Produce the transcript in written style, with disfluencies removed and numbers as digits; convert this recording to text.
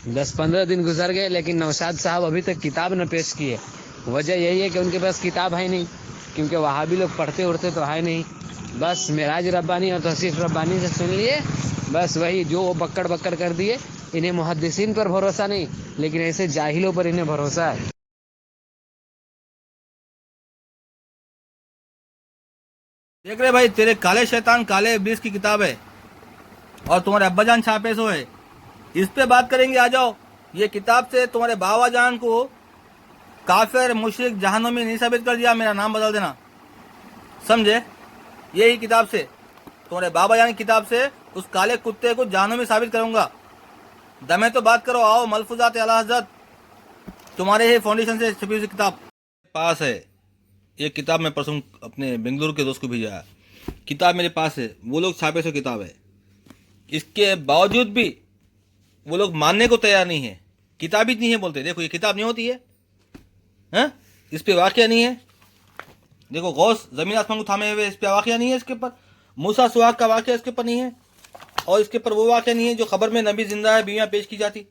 10-15 दिन गुजर गए लेकिन नौशाद साहब अभी तक किताब न पेश किए। वजह यही है कि उनके पास किताब है नहीं, क्योंकि वहाँ भी लोग पढ़ते उड़ते तो है नहीं। बस मेराज रब्बानी और तौसीफ रब्बानी से सुन लिए, बस वही जो वो बक्कड़ बक्कड़ कर दिए। इन्हें मुहद्दिसीन पर भरोसा नहीं, लेकिन ऐसे जाहिलों पर इन्हें भरोसा है। देख रहे भाई, तेरे काले शैतान काले इब्लीस की किताब है और तुम्हारे अब्बाजान छापे सो है। इस पे बात करेंगे, आ जाओ। ये किताब से तुम्हारे बाबा जान को काफिर मुशरिक जहन्नमी नहीं साबित कर दिया, मेरा नाम बदल देना, समझे। यही किताब से, तुम्हारे बाबा जान की किताब से उस काले कुत्ते को जहन्नमी साबित करूंगा। दमे तो बात करो, आओ। मलफूजात आला हज़रत, तुम्हारे ही फाउंडेशन से छपी हुई किताब पास है। ये किताब मैं परसों अपने बेंगलुरु के दोस्त को भेजा है। किताब मेरे पास है, वो लोग छापे सो किताब है। इसके बावजूद भी वो लोग मानने को तैयार नहीं है। किताब ही नहीं है बोलते। देखो ये किताब नहीं होती है, हैं? इस पे वाकया नहीं है। देखो गौस जमीन आसमान को थामे हुए, इस पे वाकया नहीं है। इसके ऊपर मूसा सुहाग का वाकया इसके ऊपर नहीं है, और इसके ऊपर वो वाकया नहीं है जो खबर में नबी जिंदा है बीवियां पेश की जाती।